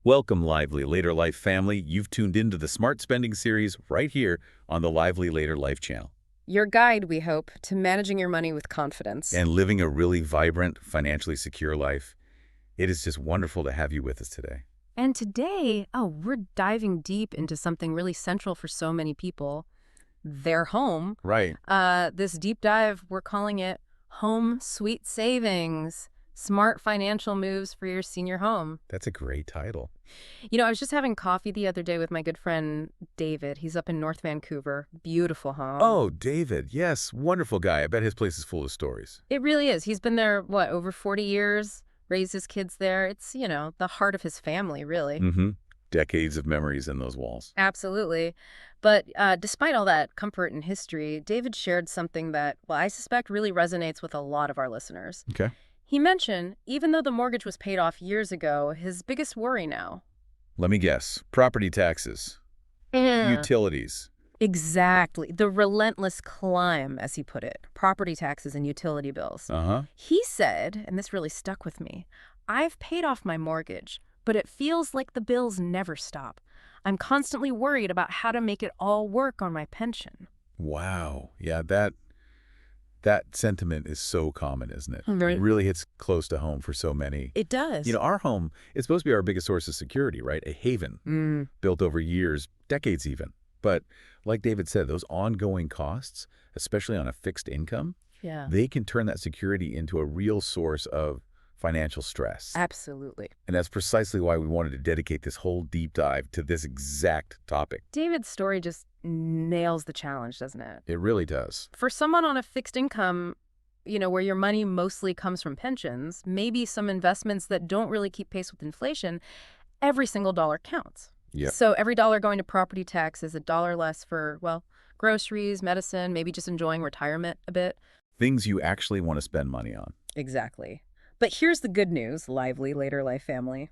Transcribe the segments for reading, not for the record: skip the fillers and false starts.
Welcome, Lively Later Life family. You've tuned into the Smart Spending series right here on the Lively Later Life channel. Your guide, we hope, to managing your money with confidence. And living a really vibrant, financially secure life. It is just wonderful to have you with us today. And today, we're diving deep into something really central for so many people, their home. Right. This deep dive, we're calling it Home Sweet Savings, Smart Financial Moves for Your Senior Home. That's a great title. I was just having coffee the other day with my good friend David. He's up in North Vancouver. Beautiful home. Oh, David. Yes, wonderful guy. I bet his place is full of stories. It really is. He's been there, over 40 years, raised his kids there. It's, the heart of his family, really. Mm-hmm. Decades of memories in those walls. Absolutely. But despite all that comfort and history, David shared something that, I suspect really resonates with a lot of our listeners. Okay. He mentioned, even though the mortgage was paid off years ago, his biggest worry now. Let me guess. Property taxes. Utilities. Exactly. The relentless climb, as he put it. Property taxes and utility bills. Uh-huh. He said, and this really stuck with me, I've paid off my mortgage, but it feels like the bills never stop. I'm constantly worried about how to make it all work on my pension. Wow. Yeah, that sentiment is so common, isn't it? Right. It really hits close to home for so many. It does. Our home is supposed to be our biggest source of security, right? A haven built over years, decades even. But like David said, those ongoing costs, especially on a fixed income, Yeah. they can turn that security into a real source of financial stress. Absolutely. And that's precisely why we wanted to dedicate this whole deep dive to this exact topic. David's story just nails the challenge, doesn't it? It really does. For someone on a fixed income, where your money mostly comes from pensions, maybe some investments that don't really keep pace with inflation, every single dollar counts. Yep. So every dollar going to property tax is a dollar less for, groceries, medicine, maybe just enjoying retirement a bit. Things you actually want to spend money on. Exactly. But here's the good news, Lively Later Life family.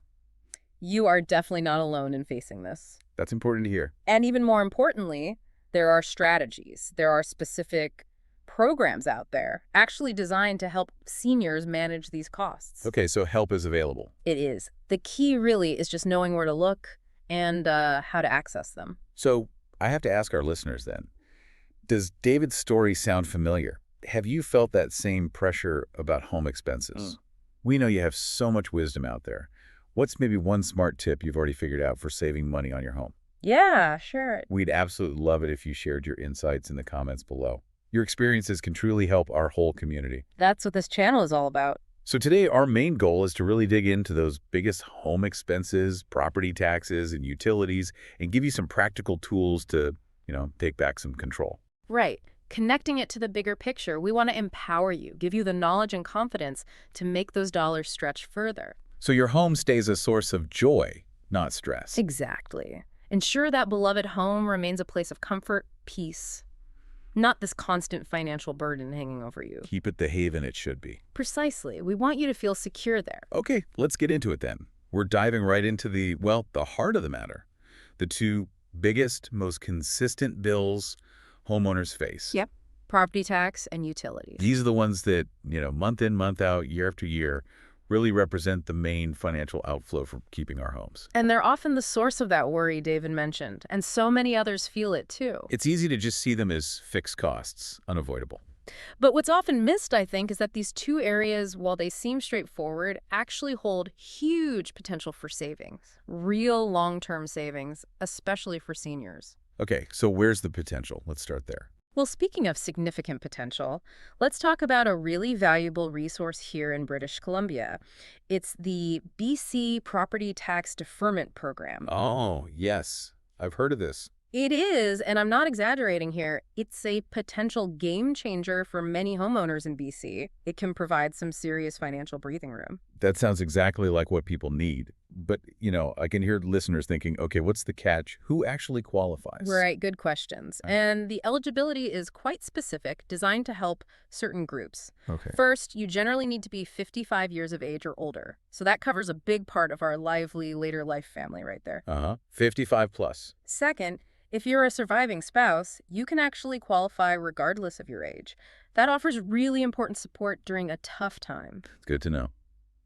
You are definitely not alone in facing this. That's important to hear. And even more importantly, there are strategies. There are specific programs out there actually designed to help seniors manage these costs. Okay, so help is available. It is. The key really is just knowing where to look and how to access them. So I have to ask our listeners then, does David's story sound familiar? Have you felt that same pressure about home expenses? We know you have so much wisdom out there. What's maybe one smart tip you've already figured out for saving money on your home? Yeah, sure. We'd absolutely love it if you shared your insights in the comments below. Your experiences can truly help our whole community. That's what this channel is all about. So today, our main goal is to really dig into those biggest home expenses, property taxes, and utilities, and give you some practical tools to, take back some control. Right. Connecting it to the bigger picture, we want to empower you, give you the knowledge and confidence to make those dollars stretch further. So your home stays a source of joy, not stress. Exactly. Ensure that beloved home remains a place of comfort, peace, not this constant financial burden hanging over you. Keep it the haven it should be. Precisely. We want you to feel secure there. Okay, let's get into it then. We're diving right into the heart of the matter. The two biggest, most consistent bills homeowners face. Yep. Property tax and utilities. These are the ones that, month in, month out, year after year, really represent the main financial outflow for keeping our homes. And they're often the source of that worry David mentioned, and so many others feel it too. It's easy to just see them as fixed costs, unavoidable. But what's often missed, I think, is that these two areas, while they seem straightforward, actually hold huge potential for savings. Real long-term savings, especially for seniors. Okay, so where's the potential? Let's start there. Well, speaking of significant potential, let's talk about a really valuable resource here in British Columbia. It's the BC Property Tax Deferment Program. Oh, yes. I've heard of this. It is, and I'm not exaggerating here, it's a potential game changer for many homeowners in BC. It can provide some serious financial breathing room. That sounds exactly like what people need. But, I can hear listeners thinking, okay, what's the catch? Who actually qualifies? Right, good questions. And the eligibility is quite specific, designed to help certain groups. Okay. First, you generally need to be 55 years of age or older. So that covers a big part of our lively later life family right there. 55 plus. Second, if you're a surviving spouse, you can actually qualify regardless of your age. That offers really important support during a tough time. It's good to know.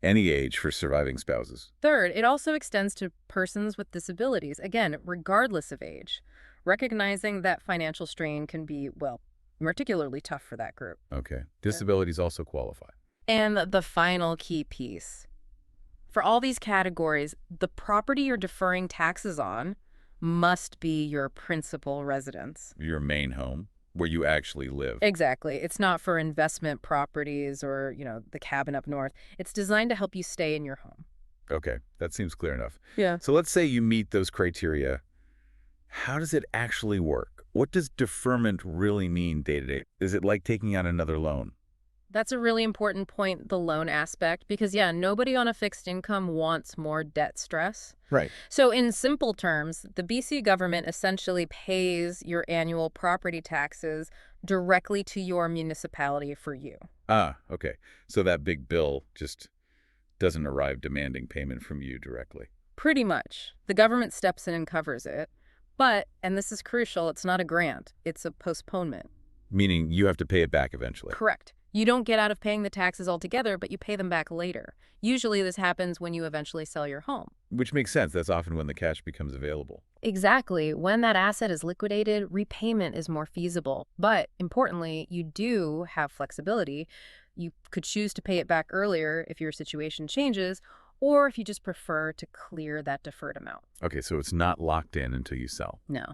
Any age for surviving spouses. Third, it also extends to persons with disabilities, again, regardless of age, recognizing that financial strain can be, well, particularly tough for that group. Okay. Disabilities also qualify. And the final key piece. For all these categories, the property you're deferring taxes on must be your principal residence. Your main home, where you actually live. Exactly. It's not for investment properties or, the cabin up north. It's designed to help you stay in your home. Okay, that seems clear enough. Yeah. So let's say you meet those criteria. How does it actually work? What does deferment really mean day to day? Is it like taking out another loan? That's a really important point, the loan aspect, because, nobody on a fixed income wants more debt stress. Right. So in simple terms, the BC government essentially pays your annual property taxes directly to your municipality for you. Ah, okay. So that big bill just doesn't arrive demanding payment from you directly. Pretty much. The government steps in and covers it. But, and this is crucial, it's not a grant. It's a postponement. Meaning you have to pay it back eventually. Correct. You don't get out of paying the taxes altogether, but you pay them back later. Usually this happens when you eventually sell your home. Which makes sense. That's often when the cash becomes available. Exactly. When that asset is liquidated, repayment is more feasible. But importantly, you do have flexibility. You could choose to pay it back earlier if your situation changes, or if you just prefer to clear that deferred amount. Okay, so it's not locked in until you sell. No.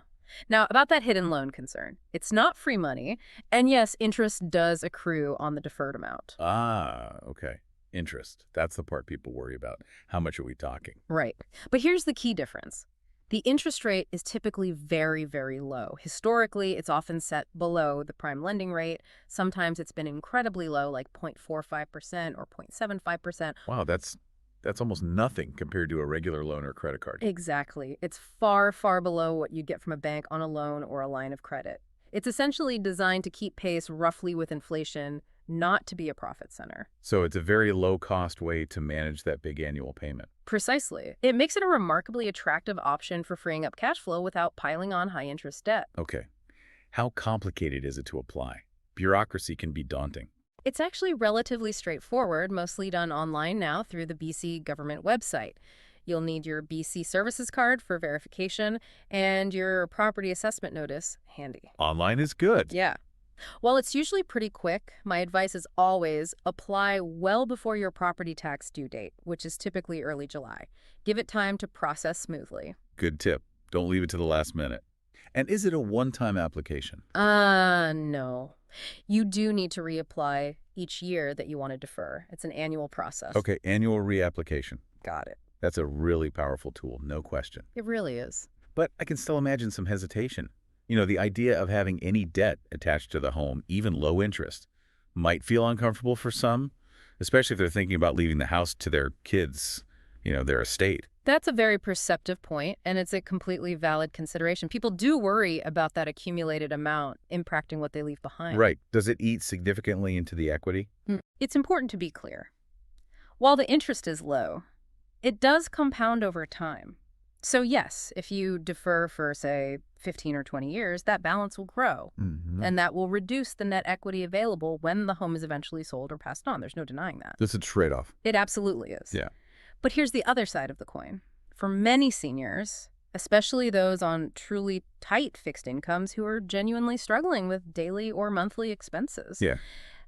Now, about that hidden loan concern, it's not free money, and yes, interest does accrue on the deferred amount. Ah, okay. Interest. That's the part people worry about. How much are we talking? Right. But here's the key difference. The interest rate is typically very, very low. Historically, it's often set below the prime lending rate. Sometimes it's been incredibly low, like 0.45% or 0.75%. Wow, that's almost nothing compared to a regular loan or credit card. Exactly. It's far, far below what you get from a bank on a loan or a line of credit. It's essentially designed to keep pace roughly with inflation, not to be a profit center. So it's a very low-cost way to manage that big annual payment. Precisely. It makes it a remarkably attractive option for freeing up cash flow without piling on high-interest debt. Okay. How complicated is it to apply? Bureaucracy can be daunting. It's actually relatively straightforward, mostly done online now through the BC government website. You'll need your BC services card for verification and your property assessment notice handy. Online is good. Yeah. While it's usually pretty quick, my advice is always apply well before your property tax due date, which is typically early July. Give it time to process smoothly. Good tip. Don't leave it to the last minute. And is it a one-time application? No. You do need to reapply each year that you want to defer. It's an annual process. Okay, annual reapplication. Got it. That's a really powerful tool, no question. It really is. But I can still imagine some hesitation. The idea of having any debt attached to the home, even low interest, might feel uncomfortable for some, especially if they're thinking about leaving the house to their kids, their estate. That's a very perceptive point, and it's a completely valid consideration. People do worry about that accumulated amount impacting what they leave behind. Right. Does it eat significantly into the equity? It's important to be clear. While the interest is low, it does compound over time. So yes, if you defer for, say, 15 or 20 years, that balance will grow. Mm-hmm. And that will reduce the net equity available when the home is eventually sold or passed on. There's no denying that. That's a trade-off. It absolutely is. Yeah. But here's the other side of the coin. For many seniors, especially those on truly tight fixed incomes who are genuinely struggling with daily or monthly expenses,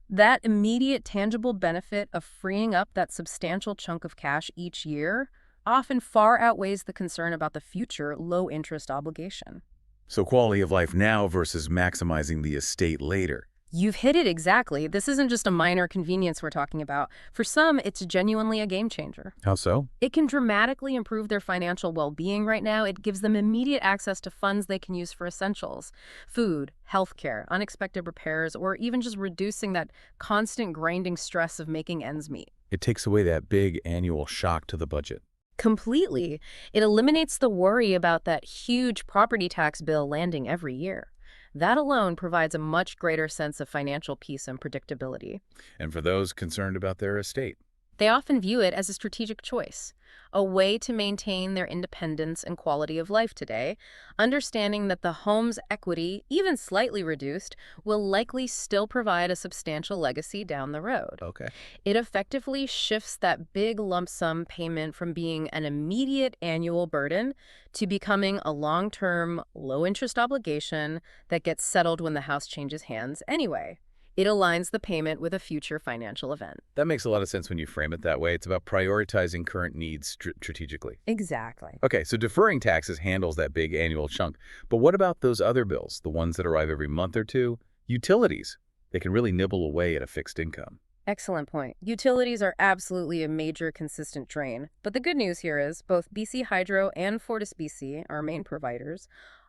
that immediate tangible benefit of freeing up that substantial chunk of cash each year often far outweighs the concern about the future low-interest obligation. So quality of life now versus maximizing the estate later. You've hit it exactly. This isn't just a minor convenience we're talking about. For some, it's genuinely a game changer. How so? It can dramatically improve their financial well-being right now. It gives them immediate access to funds they can use for essentials, food, healthcare, unexpected repairs, or even just reducing that constant grinding stress of making ends meet. It takes away that big annual shock to the budget. Completely. It eliminates the worry about that huge property tax bill landing every year. That alone provides a much greater sense of financial peace and predictability. And for those concerned about their estate. They often view it as a strategic choice, a way to maintain their independence and quality of life today, understanding that the home's equity, even slightly reduced, will likely still provide a substantial legacy down the road. Okay. It effectively shifts that big lump sum payment from being an immediate annual burden to becoming a long-term, low-interest obligation that gets settled when the house changes hands anyway. It aligns the payment with a future financial event. That makes a lot of sense when you frame it that way. It's about prioritizing current needs strategically. Exactly. Okay, so deferring taxes handles that big annual chunk. But what about those other bills, the ones that arrive every month or two? Utilities. They can really nibble away at a fixed income. Excellent point. Utilities are absolutely a major consistent drain. But the good news here is both BC Hydro and FortisBC, our main providers,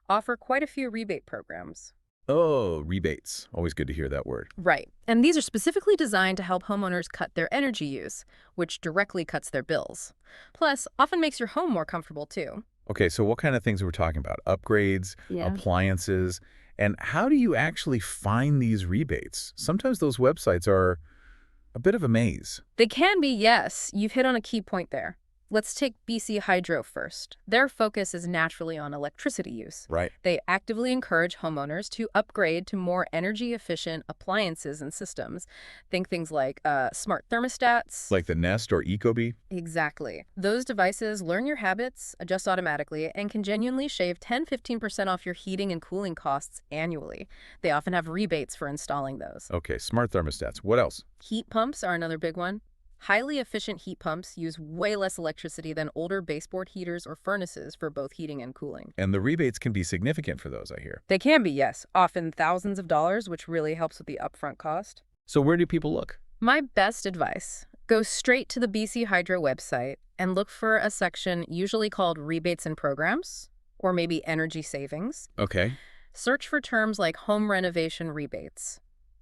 offer quite a few rebate programs. Oh, rebates. Always good to hear that word. Right. And these are specifically designed to help homeowners cut their energy use, which directly cuts their bills. Plus, often makes your home more comfortable, too. Okay, so what kind of things are we talking about? Upgrades, appliances, and how do you actually find these rebates? Sometimes those websites are a bit of a maze. They can be, yes. You've hit on a key point there. Let's take BC Hydro first. Their focus is naturally on electricity use. Right. They actively encourage homeowners to upgrade to more energy-efficient appliances and systems. Think things like smart thermostats. Like the Nest or Ecobee? Exactly. Those devices learn your habits, adjust automatically, and can genuinely shave 10–15% off your heating and cooling costs annually. They often have rebates for installing those. Okay, smart thermostats. What else? Heat pumps are another big one. Highly efficient heat pumps use way less electricity than older baseboard heaters or furnaces for both heating and cooling. And the rebates can be significant for those, I hear. They can be, yes, often thousands of dollars, which really helps with the upfront cost. So where do people look? My best advice: go straight to the BC Hydro website and look for a section usually called Rebates and Programs, or maybe Energy Savings. Okay. Search for terms like home renovation rebates.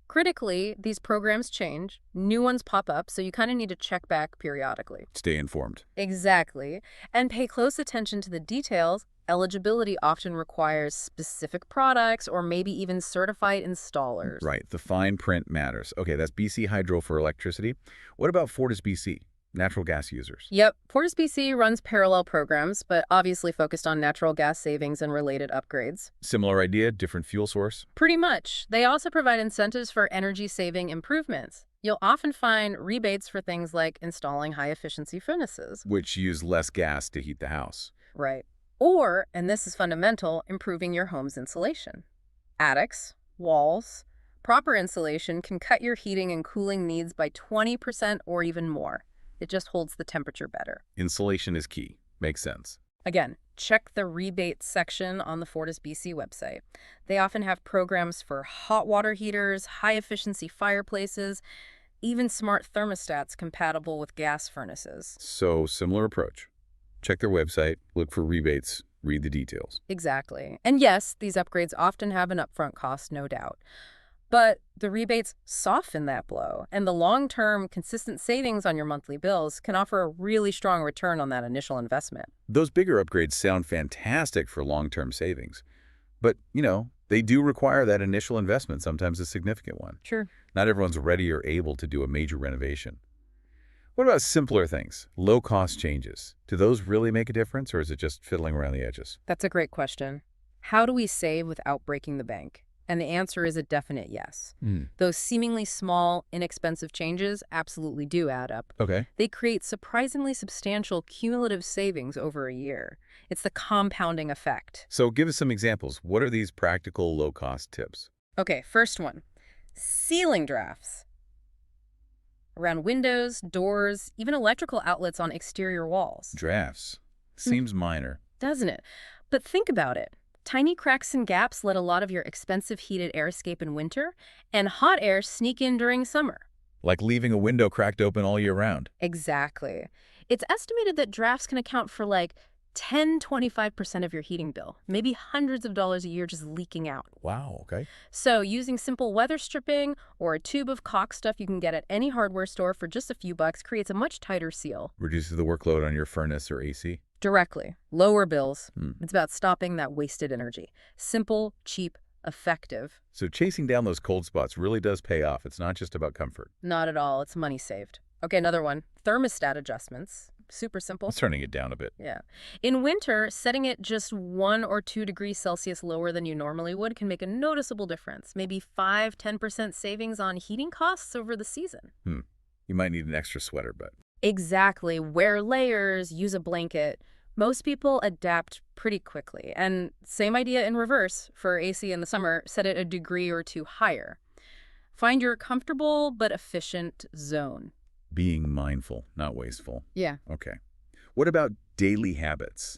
Critically, these programs change, new ones pop up, so you kind of need to check back periodically. Stay informed. Exactly. And pay close attention to the details. Eligibility often requires specific products or maybe even certified installers. Right. The fine print matters. Okay, that's BC Hydro for electricity. What about FortisBC? Natural gas users. Yep. FortisBC runs parallel programs, but obviously focused on natural gas savings and related upgrades. Similar idea, different fuel source? Pretty much. They also provide incentives for energy-saving improvements. You'll often find rebates for things like installing high-efficiency furnaces, which use less gas to heat the house. Right. Or, and this is fundamental, improving your home's insulation. Attics, walls, proper insulation can cut your heating and cooling needs by 20% or even more. It just holds the temperature better. Insulation is key. Makes sense. Again, check the rebate section on the FortisBC website. They often have programs for hot water heaters, high-efficiency fireplaces, even smart thermostats compatible with gas furnaces. So, similar approach. Check their website, look for rebates, read the details. Exactly. And yes, these upgrades often have an upfront cost, no doubt. But the rebates soften that blow, and the long-term, consistent savings on your monthly bills can offer a really strong return on that initial investment. Those bigger upgrades sound fantastic for long-term savings. But, they do require that initial investment, sometimes a significant one. Sure. Not everyone's ready or able to do a major renovation. What about simpler things, low-cost changes? Do those really make a difference, or is it just fiddling around the edges? That's a great question. How do we save without breaking the bank? And the answer is a definite yes. Those seemingly small, inexpensive changes absolutely do add up. Okay. They create surprisingly substantial cumulative savings over a year. It's the compounding effect. So give us some examples. What are these practical low-cost tips? Okay, first one. Ceiling drafts. Around windows, doors, even electrical outlets on exterior walls. Drafts. Seems minor. Doesn't it? But think about it. Tiny cracks and gaps let a lot of your expensive heated air escape in winter, and hot air sneak in during summer. Like leaving a window cracked open all year round. Exactly. It's estimated that drafts can account for like 10–25% of your heating bill, maybe hundreds of dollars a year just leaking out. Wow, okay. So using simple weather stripping or a tube of caulk stuff you can get at any hardware store for just a few bucks creates a much tighter seal. Reduces the workload on your furnace or AC? Directly. Lower bills. It's about stopping that wasted energy. Simple, cheap, effective. So chasing down those cold spots really does pay off. It's not just about comfort. Not at all. It's money saved. Okay, another one. Thermostat adjustments. Super simple. It's turning it down a bit. Yeah. In winter, setting it just 1 or 2 degrees Celsius lower than you normally would can make a noticeable difference. Maybe 5–10% savings on heating costs over the season. You might need an extra sweater, but... Exactly. Wear layers, use a blanket. Most people adapt pretty quickly. And same idea in reverse. For AC in the summer, set it a degree or 2 higher. Find your comfortable but efficient zone. Being mindful, not wasteful. Yeah. Okay. What about daily habits?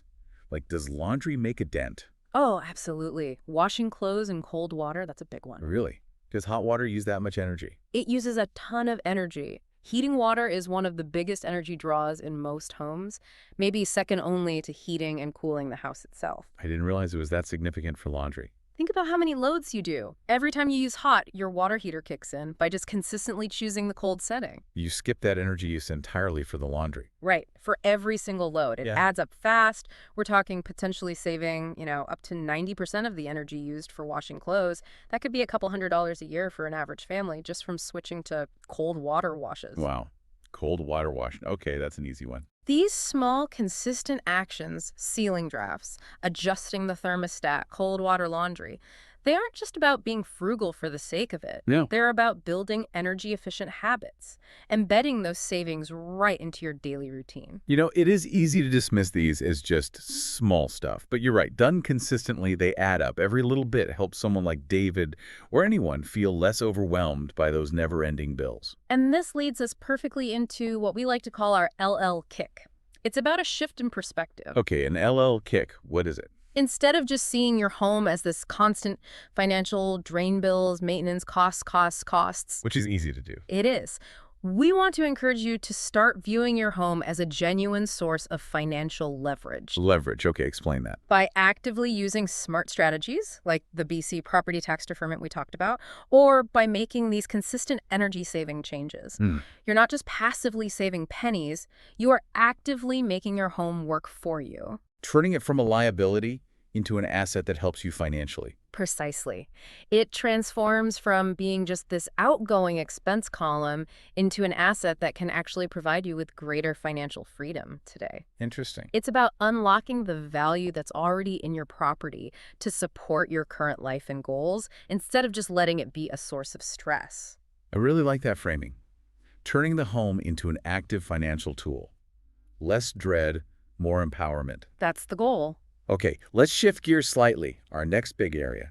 Like, does laundry make a dent? Oh, absolutely. Washing clothes in cold water, that's a big one. Really? Does hot water use that much energy? It uses a ton of energy. Heating water is one of the biggest energy draws in most homes, maybe second only to heating and cooling the house itself. I didn't realize it was that significant for laundry. Think about how many loads you do. Every time you use hot, your water heater kicks in by just consistently choosing the cold setting. You skip that energy use entirely for the laundry. Right. For every single load. It adds up fast. We're talking potentially saving, up to 90% of the energy used for washing clothes. That could be a couple $100s a year for an average family just from switching to cold water washes. Wow. Cold water washing. Okay, that's an easy one. These small, consistent actions, ceiling drafts, adjusting the thermostat, cold water laundry, they aren't just about being frugal for the sake of it. No. They're about building energy-efficient habits, embedding those savings right into your daily routine. It is easy to dismiss these as just small stuff, but you're right. Done consistently, they add up. Every little bit helps someone like David or anyone feel less overwhelmed by those never-ending bills. And this leads us perfectly into what we like to call our LL kick. It's about a shift in perspective. Okay, an LL kick. What is it? Instead of just seeing your home as this constant financial drain bills, maintenance, costs. Which is easy to do. It is. We want to encourage you to start viewing your home as a genuine source of financial leverage. Leverage. Okay, explain that. By actively using smart strategies, like the BC property tax deferment we talked about, or by making these consistent energy-saving changes. You're not just passively saving pennies, you are actively making your home work for you. Turning it from a liability into an asset that helps you financially. Precisely. It transforms from being just this outgoing expense column into an asset that can actually provide you with greater financial freedom today. Interesting. It's about unlocking the value that's already in your property to support your current life and goals instead of just letting it be a source of stress. I really like that framing. Turning the home into an active financial tool. Less dread, more empowerment. That's the goal. Okay, let's shift gears slightly. Our next big area.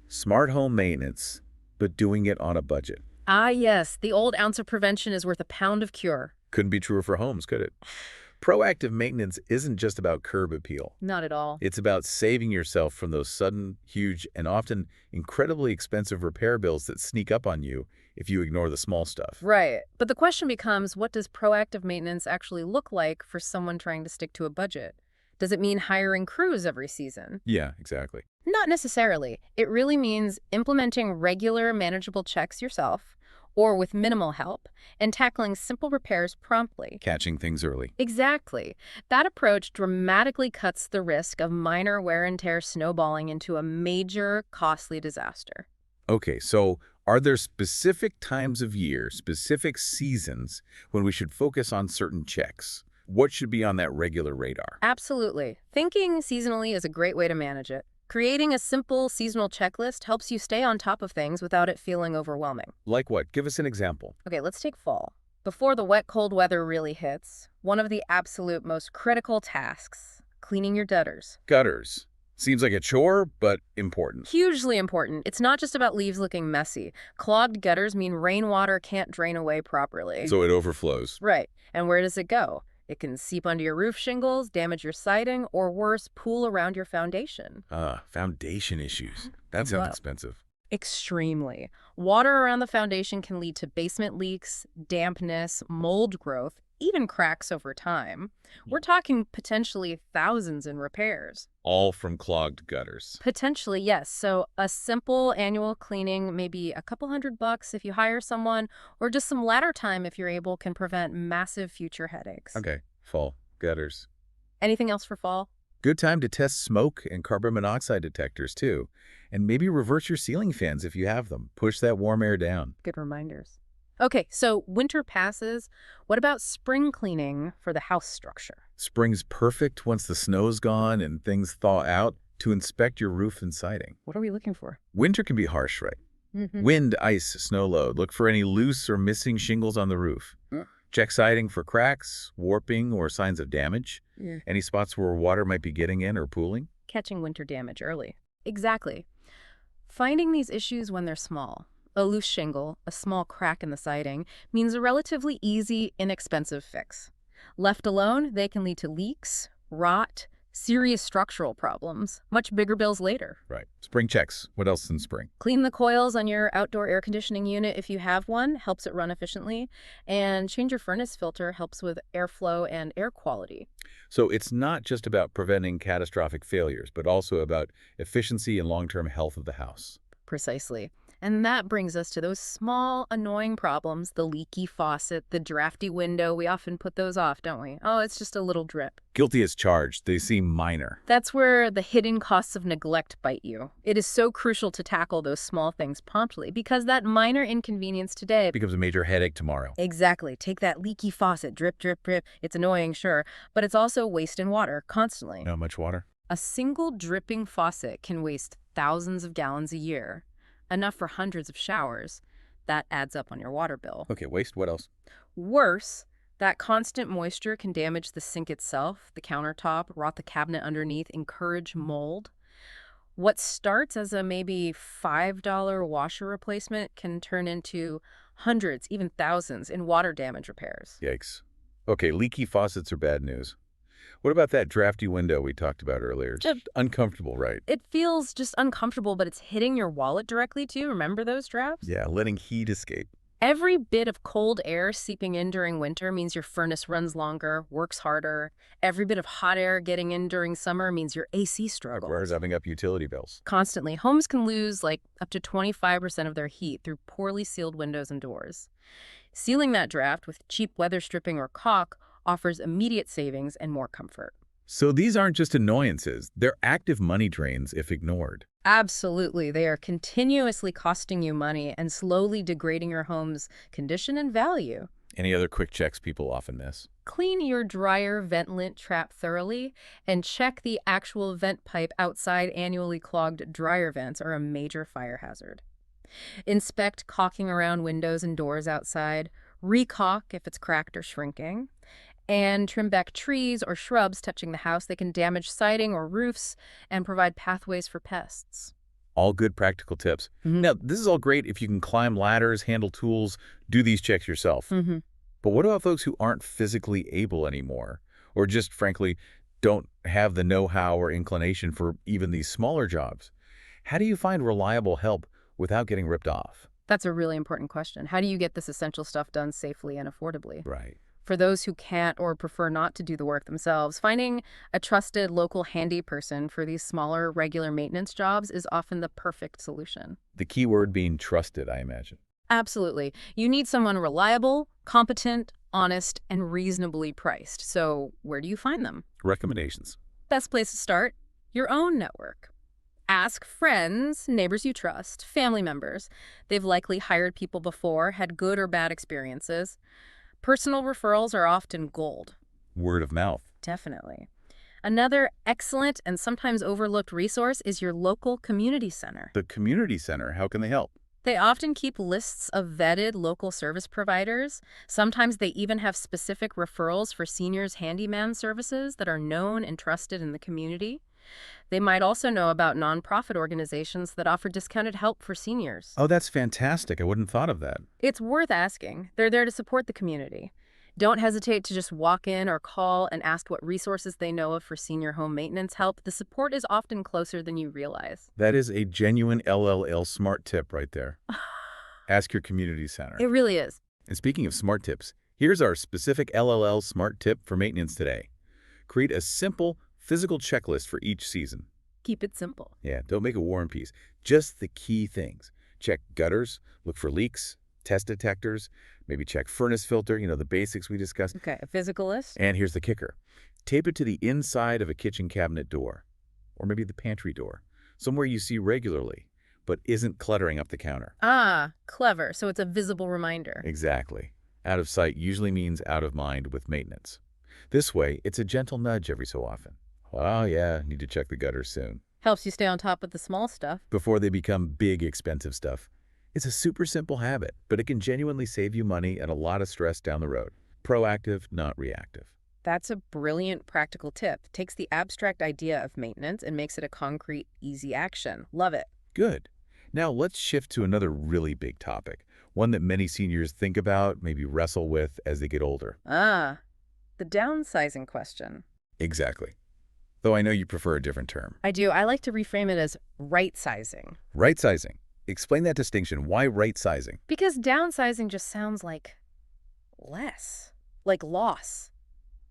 Smart home maintenance, but doing it on a budget. Ah, yes. The old ounce of prevention is worth a pound of cure. Couldn't be truer for homes, could it? Proactive maintenance isn't just about curb appeal. Not at all. It's about saving yourself from those sudden, huge, and often incredibly expensive repair bills that sneak up on you if you ignore the small stuff. Right. But the question becomes, what does proactive maintenance actually look like for someone trying to stick to a budget? Does it mean hiring crews every season? Yeah, exactly. Not necessarily. It really means implementing regular, manageable checks yourself, or with minimal help, and tackling simple repairs promptly. Catching things early. Exactly. That approach dramatically cuts the risk of minor wear and tear snowballing into a major, costly disaster. Okay, so are there specific times of year, specific seasons, when we should focus on certain checks? What should be on that regular radar? Absolutely. Thinking seasonally is a great way to manage it. Creating a simple seasonal checklist helps you stay on top of things without it feeling overwhelming. Like what? Give us an example. Okay, let's take fall. Before the wet, cold weather really hits, one of the absolute most critical tasks, cleaning your gutters. Gutters. Seems like a chore, but important. Hugely important. It's not just about leaves looking messy. Clogged gutters mean rainwater can't drain away properly. So it overflows. Right. And where does it go? It can seep under your roof shingles, damage your siding, or worse, pool around your foundation. Foundation issues. That sounds expensive. Extremely. Water around the foundation can lead to basement leaks, dampness, mold growth, even cracks over time. We're talking potentially thousands in repairs. All from clogged gutters. Potentially, yes. So a simple annual cleaning, maybe a couple $100 if you hire someone, or just some ladder time if you're able, can prevent massive future headaches. Okay, fall, gutters. Anything else for fall? Good time to test smoke and carbon monoxide detectors, too. And maybe reverse your ceiling fans if you have them. Push that warm air down. Good reminders. Okay, so winter passes. What about spring cleaning for the house structure? Spring's perfect once the snow's gone and things thaw out to inspect your roof and siding. What are we looking for? Winter can be harsh, right? Mm-hmm. Wind, ice, snow load. Look for any loose or missing shingles on the roof. Check siding for cracks, warping, or signs of damage. Yeah. Any spots where water might be getting in or pooling. Catching winter damage early. Exactly. Finding these issues when they're small. A loose shingle, a small crack in the siding, means a relatively easy, inexpensive fix. Left alone, they can lead to leaks, rot, serious structural problems, much bigger bills later. Right. Spring checks. What else in spring? Clean the coils on your outdoor air conditioning unit if you have one, helps it run efficiently. And change your furnace filter helps with airflow and air quality. So it's not just about preventing catastrophic failures, but also about efficiency and long-term health of the house. Precisely. And that brings us to those small, annoying problems, the leaky faucet, the drafty window. We often put those off, don't we? Oh, it's just a little drip. Guilty as charged. They seem minor. That's where the hidden costs of neglect bite you. It is so crucial to tackle those small things promptly because that minor inconvenience today Becomes a major headache tomorrow. Exactly. Take that leaky faucet, drip, drip, drip. It's annoying, sure, but it's also wasting water constantly. Not much water? A single dripping faucet can waste thousands of gallons a year, enough for hundreds of showers. That adds up on your water bill. Okay, waste. What else? Worse, that constant moisture can damage the sink itself, the countertop, rot the cabinet underneath, encourage mold. What starts as a maybe $5 washer replacement can turn into hundreds, even thousands, in water damage repairs. Yikes. Okay, leaky faucets are bad news. What about that drafty window we talked about earlier? Just uncomfortable, right? It feels just uncomfortable, but it's hitting your wallet directly, too. Remember those drafts? Yeah, letting heat escape. Every bit of cold air seeping in during winter means your furnace runs longer, works harder. Every bit of hot air getting in during summer means your AC struggles. Requires having up utility bills. Constantly. Homes can lose like up to 25% of their heat through poorly sealed windows and doors. Sealing that draft with cheap weather stripping or caulk offers immediate savings and more comfort. So these aren't just annoyances. They're active money drains if ignored. Absolutely. They are continuously costing you money and slowly degrading your home's condition and value. Any other quick checks people often miss? Clean your dryer vent lint trap thoroughly and check the actual vent pipe outside. Annually clogged dryer vents are a major fire hazard. Inspect caulking around windows and doors outside. Recaulk if it's cracked or shrinking. And trim back trees or shrubs touching the house. They can damage siding or roofs and provide pathways for pests. All good practical tips. Now, this is all great if you can climb ladders, handle tools, do these checks yourself. But what about folks who aren't physically able anymore, or just, frankly, don't have the know-how or inclination for even these smaller jobs? How do you find reliable help without getting ripped off? That's a really important question. How do you get this essential stuff done safely and affordably? Right. For those who can't or prefer not to do the work themselves, finding a trusted local handy person for these smaller, regular maintenance jobs is often the perfect solution. The key word being trusted, I imagine. Absolutely. You need someone reliable, competent, honest, and reasonably priced. So where do you find them? Recommendations. Best place to start? Your own network. Ask friends, neighbors you trust, family members. They've likely hired people before, had good or bad experiences. Personal referrals are often gold. Word of mouth. Definitely. Another excellent and sometimes overlooked resource is your local community center. The community center, how can they help? They often keep lists of vetted local service providers. Sometimes they even have specific referrals for seniors' handyman services that are known and trusted in the community. They might also know about nonprofit organizations that offer discounted help for seniors. Oh, that's fantastic. I wouldn't have thought of that. It's worth asking. They're there to support the community. Don't hesitate to just walk in or call and ask what resources they know of for senior home maintenance help. The support is often closer than you realize. That is a genuine LLL smart tip right there. Ask your community center. It really is. And speaking of smart tips, here's our specific LLL smart tip for maintenance today. Create a simple physical checklist for each season. Keep it simple. Yeah, don't make a war and peace. Just the key things. Check gutters, look for leaks, test detectors, maybe check furnace filter, the basics we discussed. Okay, a physical list? And here's the kicker. Tape it to the inside of a kitchen cabinet door, or maybe the pantry door, somewhere you see regularly. but isn't cluttering up the counter. Ah, clever. So it's a visible reminder. Exactly. Out of sight usually means out of mind with maintenance. This way, it's a gentle nudge every so often. Oh yeah, need to check the gutters soon. Helps you stay on top of the small stuff. Before they become big, expensive stuff. It's a super simple habit, but it can genuinely save you money and a lot of stress down the road. Proactive, not reactive. That's a brilliant practical tip. Takes the abstract idea of maintenance and makes it a concrete, easy action. Love it. Good. Now let's shift to another really big topic, one that many seniors think about, maybe wrestle with as they get older. Ah, the downsizing question. Exactly. Though I know you prefer a different term. I do. I like to reframe it as right-sizing. Right-sizing. Explain that distinction. Why right-sizing? Because downsizing just sounds like less, like loss.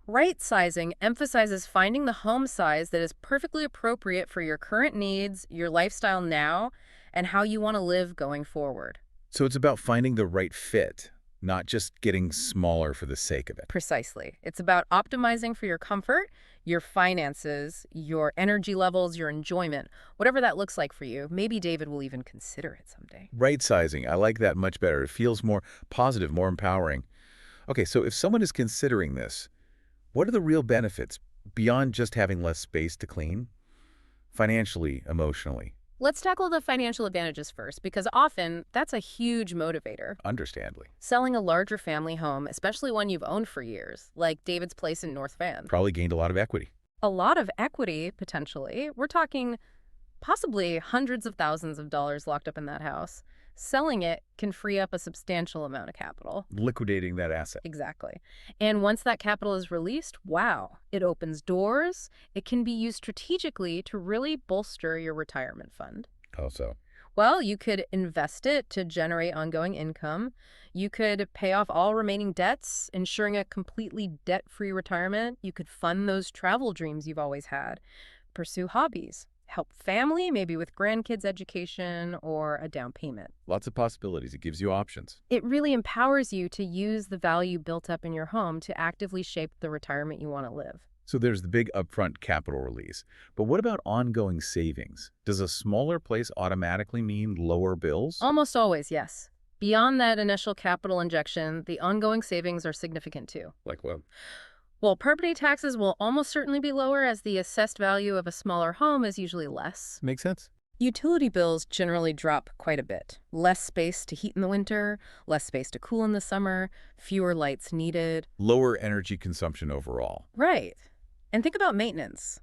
Right-sizing emphasizes finding the home size that is perfectly appropriate for your current needs, your lifestyle now, and how you want to live going forward. So it's about finding the right fit, not just getting smaller for the sake of it. Precisely. It's about optimizing for your comfort, your finances, your energy levels, your enjoyment, whatever that looks like for you. Maybe David will even consider it someday. Right-sizing. I like that much better. It feels more positive, more empowering. Okay, so if someone is considering this, what are the real benefits beyond just having less space to clean? Financially, emotionally. Let's tackle the financial advantages first, because often that's a huge motivator. Understandably. Selling a larger family home, especially one you've owned for years, like David's place in North Van. Probably gained a lot of equity. A lot of equity, potentially. We're talking possibly hundreds of thousands of dollars locked up in that house. Selling it can free up a substantial amount of capital. Liquidating that asset. Exactly. And once that capital is released, wow, it opens doors. It can be used strategically to really bolster your retirement fund. How so? Well, you could invest it to generate ongoing income. You could pay off all remaining debts, ensuring a completely debt-free retirement. You could fund those travel dreams you've always had. Pursue hobbies. Help family, maybe with grandkids' education or a down payment. Lots of possibilities. It gives you options. It really empowers you to use the value built up in your home to actively shape the retirement you want to live. So there's the big upfront capital release. But what about ongoing savings? Does a smaller place automatically mean lower bills? Almost always, yes. Beyond that initial capital injection, the ongoing savings are significant too. Like what? Well, property taxes will almost certainly be lower, as the assessed value of a smaller home is usually less. Makes sense. Utility bills generally drop quite a bit. Less space to heat in the winter, less space to cool in the summer, fewer lights needed. Lower energy consumption overall. Right. And think about maintenance.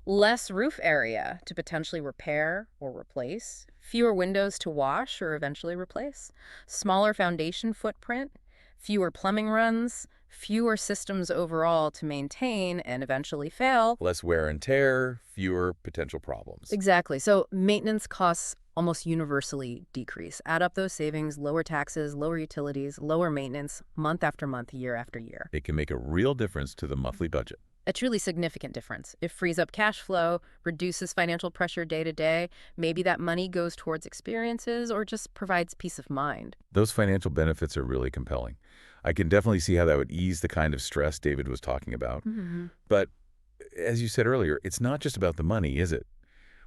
Less roof area to potentially repair or replace, fewer windows to wash or eventually replace, smaller foundation footprint, fewer plumbing runs, fewer systems overall to maintain and eventually fail. Less wear and tear, fewer potential problems. Exactly. So maintenance costs almost universally decrease. Add up those savings, lower taxes, lower utilities, lower maintenance, month after month, year after year. It can make a real difference to the monthly budget. A truly significant difference. It frees up cash flow, reduces financial pressure day to day. Maybe that money goes towards experiences or just provides peace of mind. Those financial benefits are really compelling. I can definitely see how that would ease the kind of stress David was talking about. Mm-hmm. But as you said earlier, it's not just about the money, is it?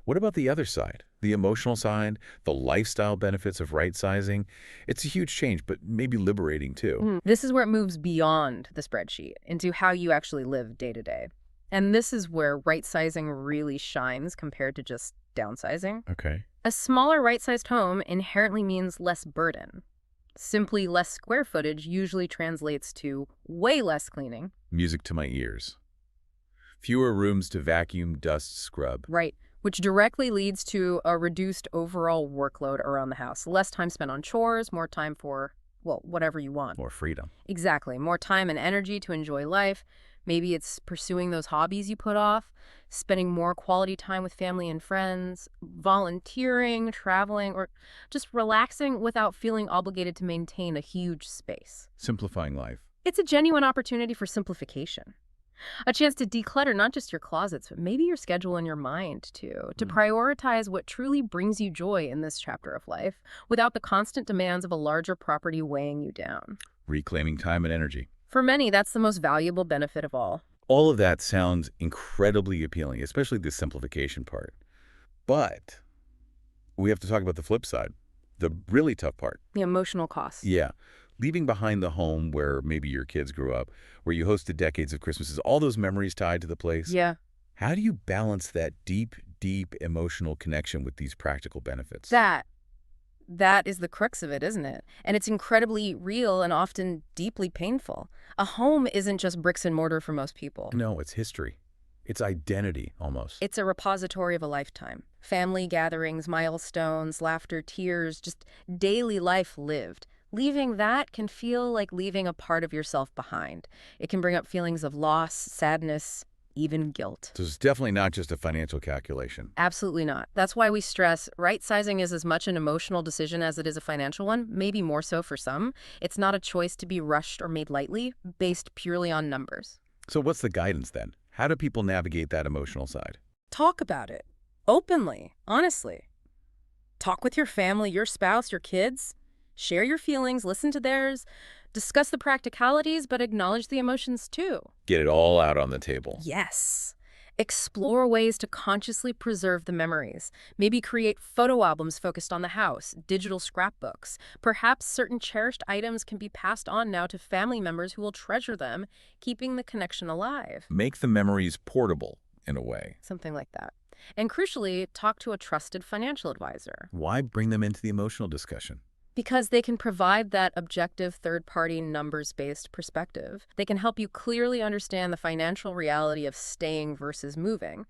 What about the other side? The emotional side, the lifestyle benefits of right-sizing? It's a huge change, but maybe liberating too. This is where it moves beyond the spreadsheet into how you actually live day to day. And this is where right-sizing really shines compared to just downsizing. Okay. A smaller right-sized home inherently means less burden. Simply less square footage usually translates to way less cleaning. Music to my ears. Fewer rooms to vacuum, dust, scrub. Right, which directly leads to a reduced overall workload around the house. Less time spent on chores, more time for, well, whatever you want. More freedom. Exactly. More time and energy to enjoy life. Maybe it's pursuing those hobbies you put off, spending more quality time with family and friends, volunteering, traveling, or just relaxing without feeling obligated to maintain a huge space. Simplifying life. It's a genuine opportunity for simplification. A chance to declutter not just your closets, but maybe your schedule and your mind, too. To prioritize what truly brings you joy in this chapter of life without the constant demands of a larger property weighing you down. Reclaiming time and energy. For many, that's the most valuable benefit of all. All of that sounds incredibly appealing, especially the simplification part. But we have to talk about the flip side, the really tough part. The emotional costs. Yeah. Leaving behind the home where maybe your kids grew up, where you hosted decades of Christmases, all those memories tied to the place. Yeah. How do you balance that deep, deep emotional connection with these practical benefits? That is the crux of it, isn't it? And it's incredibly real and often deeply painful. A home isn't just bricks and mortar for most people. No, it's history. It's identity, almost. It's a repository of a lifetime. Family gatherings, milestones, laughter, tears, just daily life lived. Leaving that can feel like leaving a part of yourself behind. It can bring up feelings of loss, sadness, even guilt. So it's definitely not just a financial calculation. Absolutely not. That's why we stress right-sizing is as much an emotional decision as it is a financial one, maybe more so for some. It's not a choice to be rushed or made lightly, based purely on numbers. So what's the guidance then? How do people navigate that emotional side? Talk about it. Openly, honestly. Talk with your family, your spouse, your kids. Share your feelings, listen to theirs. Discuss the practicalities, but acknowledge the emotions too. Get it all out on the table. Yes. Explore ways to consciously preserve the memories. Maybe create photo albums focused on the house, digital scrapbooks. Perhaps certain cherished items can be passed on now to family members who will treasure them, keeping the connection alive. Make the memories portable, in a way. Something like that. And crucially, talk to a trusted financial advisor. Why bring them into the emotional discussion? Because they can provide that objective third-party numbers-based perspective. They can help you clearly understand the financial reality of staying versus moving.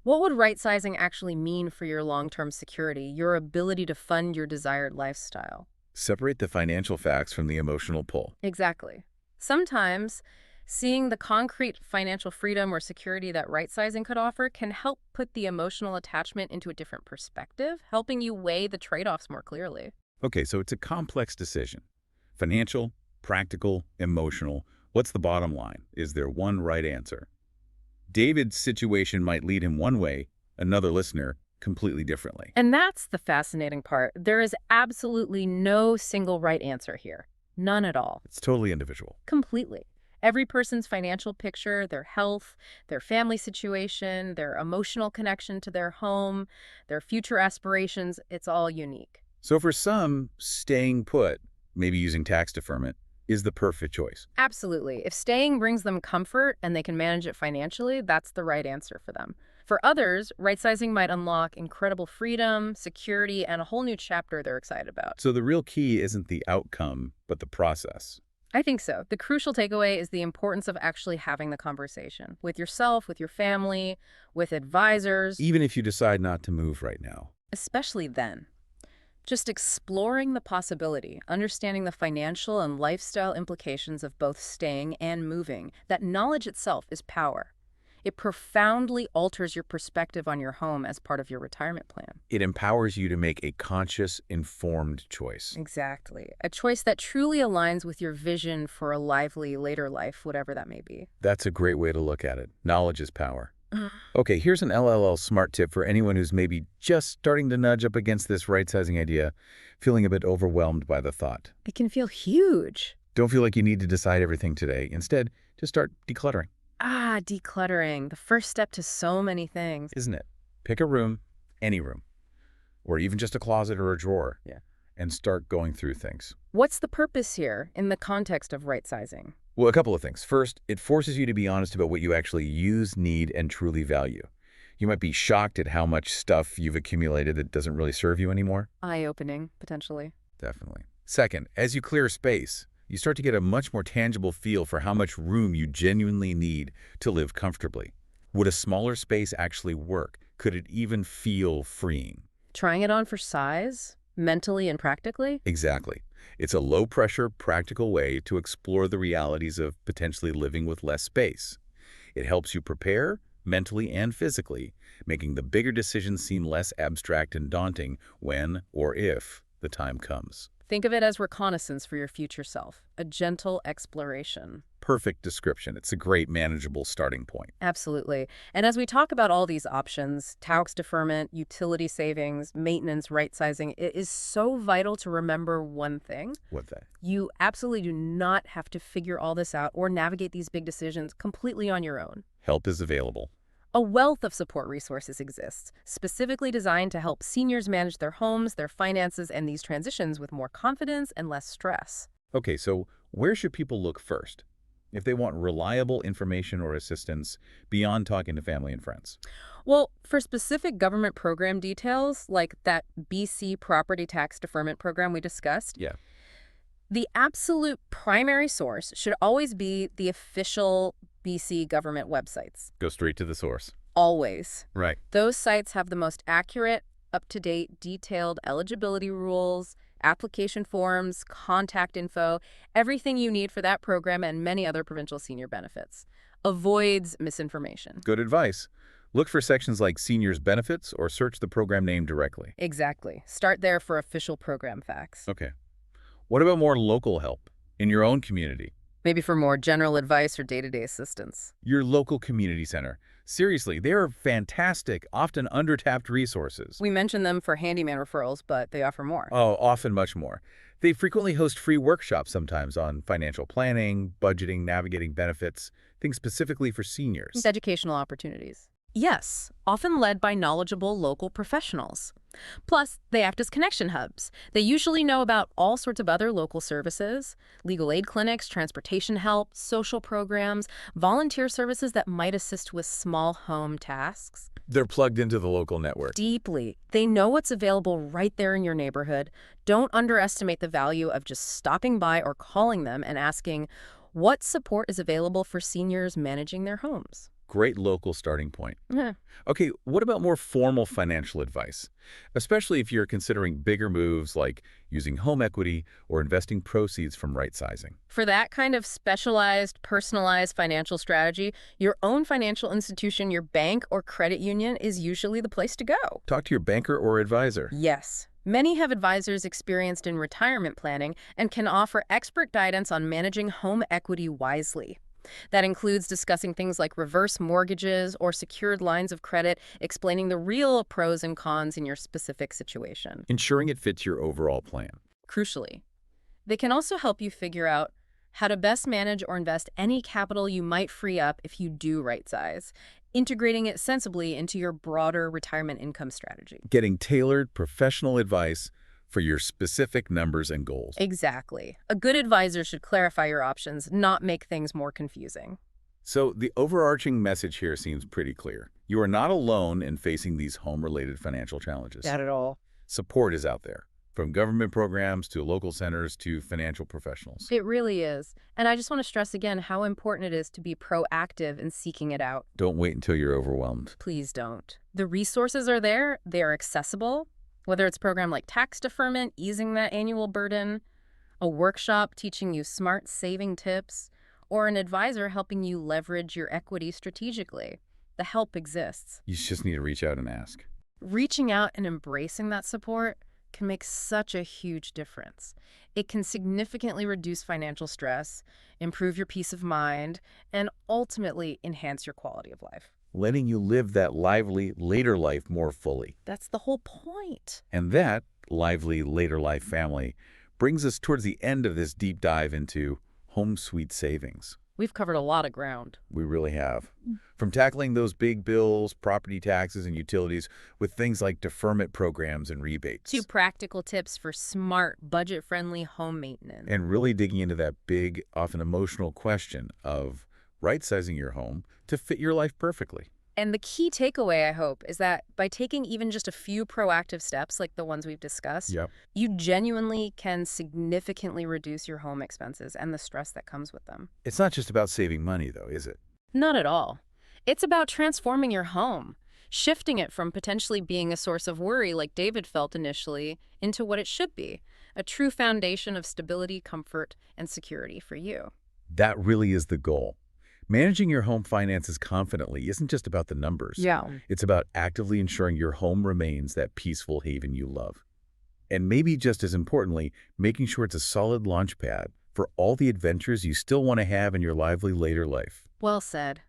What would right-sizing actually mean for your long-term security, your ability to fund your desired lifestyle? Separate the financial facts from the emotional pull. Exactly. Sometimes, seeing the concrete financial freedom or security that right-sizing could offer can help put the emotional attachment into a different perspective, helping you weigh the trade-offs more clearly. Okay, so it's a complex decision. Financial, practical, emotional. What's the bottom line? Is there one right answer? David's situation might lead him one way, another listener completely differently. And that's the fascinating part. There is absolutely no single right answer here. None at all. It's totally individual. Completely. Every person's financial picture, their health, their family situation, their emotional connection to their home, their future aspirations, it's all unique. So for some, staying put, maybe using tax deferment, is the perfect choice. Absolutely. If staying brings them comfort and they can manage it financially, that's the right answer for them. For others, right-sizing might unlock incredible freedom, security, and a whole new chapter they're excited about. So the real key isn't the outcome, but the process. I think so. The crucial takeaway is the importance of actually having the conversation with yourself, with your family, with advisors. Even if you decide not to move right now. Especially then. Just exploring the possibility, understanding the financial and lifestyle implications of both staying and moving, that knowledge itself is power. It profoundly alters your perspective on your home as part of your retirement plan. It empowers you to make a conscious, informed choice. Exactly. A choice that truly aligns with your vision for a lively later life, whatever that may be. That's a great way to look at it. Knowledge is power. Okay, here's an LLL smart tip for anyone who's maybe just starting to nudge up against this right-sizing idea, feeling a bit overwhelmed by the thought. It can feel huge. Don't feel like you need to decide everything today. Instead, just start decluttering. Decluttering. The first step to so many things. Isn't it? Pick a room, any room, or even just a closet or a drawer, and start going through things. What's the purpose here in the context of right-sizing? Well, a couple of things. First, it forces you to be honest about what you actually use, need, and truly value. You might be shocked at how much stuff you've accumulated that doesn't really serve you anymore. Eye-opening, potentially. Definitely. Second, as you clear space, you start to get a much more tangible feel for how much room you genuinely need to live comfortably. Would a smaller space actually work? Could it even feel freeing? Trying it on for size, mentally and practically? Exactly. It's a low-pressure, practical way to explore the realities of potentially living with less space. It helps you prepare, mentally and physically, making the bigger decisions seem less abstract and daunting when or if the time comes. Think of it as reconnaissance for your future self, a gentle exploration. Perfect description. It's a great, manageable starting point. Absolutely. And as we talk about all these options, tax deferment, utility savings, maintenance, right-sizing, it is so vital to remember one thing. What's that? You absolutely do not have to figure all this out or navigate these big decisions completely on your own. Help is available. A wealth of support resources exists, specifically designed to help seniors manage their homes, their finances, and these transitions with more confidence and less stress. Okay, so where should people look first if they want reliable information or assistance beyond talking to family and friends? Well, for specific government program details, like that BC property tax deferment program we discussed, Yeah. the absolute primary source should always be the official BC government websites. Go straight to the source. Always. Right. Those sites have the most accurate, up-to-date, detailed eligibility rules, application forms, contact info, everything you need for that program and many other provincial senior benefits. Avoids misinformation. Good advice. Look for sections like seniors benefits or search the program name directly. Exactly. Start there for official program facts. Okay. What about more local help in your own community? Maybe for more general advice or day-to-day assistance. Your local community center. Seriously, they are fantastic, often under-tapped resources. We mention them for handyman referrals, but they offer more. Oh, often much more. They frequently host free workshops sometimes on financial planning, budgeting, navigating benefits, things specifically for seniors. It's educational opportunities. Yes, often led by knowledgeable local professionals. Plus, they act as connection hubs. They usually know about all sorts of other local services, legal aid clinics, transportation help, social programs, volunteer services that might assist with small home tasks. They're plugged into the local network. Deeply. They know what's available right there in your neighborhood. Don't underestimate the value of just stopping by or calling them and asking, what support is available for seniors managing their homes? Great local starting point. Yeah. Okay, what about more formal financial advice? Especially if you're considering bigger moves like using home equity or investing proceeds from right-sizing. For that kind of specialized, personalized financial strategy, your own financial institution, your bank or credit union is usually the place to go. Talk to your banker or advisor. Yes. Many have advisors experienced in retirement planning and can offer expert guidance on managing home equity wisely. That includes discussing things like reverse mortgages or secured lines of credit, explaining the real pros and cons in your specific situation. Ensuring it fits your overall plan. Crucially, they can also help you figure out how to best manage or invest any capital you might free up if you do right size, integrating it sensibly into your broader retirement income strategy. Getting tailored professional advice for your specific numbers and goals. Exactly. A good advisor should clarify your options, not make things more confusing. So the overarching message here seems pretty clear. You are not alone in facing these home-related financial challenges. Not at all. Support is out there, from government programs to local centers to financial professionals. It really is. And I just want to stress again how important it is to be proactive in seeking it out. Don't wait until you're overwhelmed. Please don't. The resources are there. They are accessible. Whether it's a program like tax deferment, easing that annual burden, a workshop teaching you smart saving tips, or an advisor helping you leverage your equity strategically, the help exists. You just need to reach out and ask. Reaching out and embracing that support can make such a huge difference. It can significantly reduce financial stress, improve your peace of mind, and ultimately enhance your quality of life. Letting you live that lively later life more fully. That's the whole point. And that lively later life family brings us towards the end of this deep dive into home sweet savings. We've covered a lot of ground. We really have. From tackling those big bills, property taxes, and utilities with things like deferment programs and rebates. To practical tips for smart, budget-friendly home maintenance. And really digging into that big, often emotional question of right-sizing your home to fit your life perfectly. And the key takeaway, I hope, is that by taking even just a few proactive steps like the ones we've discussed, you genuinely can significantly reduce your home expenses and the stress that comes with them. It's not just about saving money, though, is it? Not at all. It's about transforming your home, shifting it from potentially being a source of worry like David felt initially into what it should be, a true foundation of stability, comfort, and security for you. That really is the goal. Managing your home finances confidently isn't just about the numbers. It's about actively ensuring your home remains that peaceful haven you love. And maybe just as importantly, making sure it's a solid launch pad for all the adventures you still want to have in your lively later life. Well said.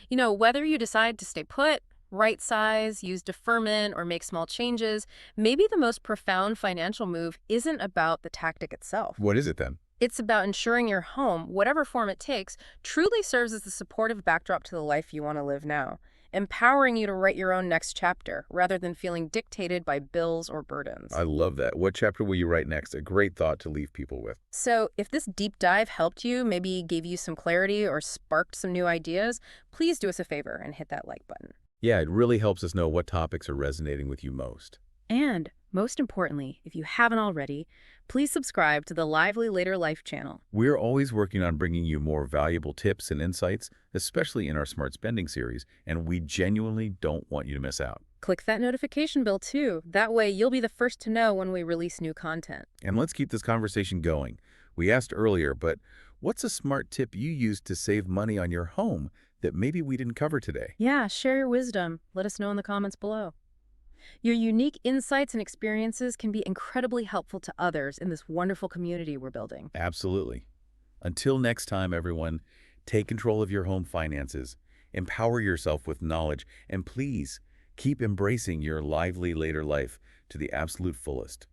You know, whether you decide to stay put, right size, use deferment, or make small changes, maybe the most profound financial move isn't about the tactic itself. What is it then? It's about ensuring your home, whatever form it takes, truly serves as the supportive backdrop to the life you want to live now. empowering you to write your own next chapter rather than feeling dictated by bills or burdens. I love that. What chapter will you write next? A great thought to leave people with. So if this deep dive helped you, maybe gave you some clarity or sparked some new ideas, please do us a favor and hit that like button. Yeah, it really helps us know what topics are resonating with you most. And most importantly, if you haven't already, please subscribe to the Lively Later Life channel. We're always working on bringing you more valuable tips and insights, especially in our Smart Spending series, and we genuinely don't want you to miss out. Click that notification bell too. That way you'll be the first to know when we release new content. And let's keep this conversation going. We asked earlier, but what's a smart tip you use to save money on your home that maybe we didn't cover today? Yeah, share your wisdom. Let us know in the comments below. Your unique insights and experiences can be incredibly helpful to others in this wonderful community we're building. Absolutely. Until next time, everyone, take control of your home finances, empower yourself with knowledge, and please keep embracing your lively later life to the absolute fullest.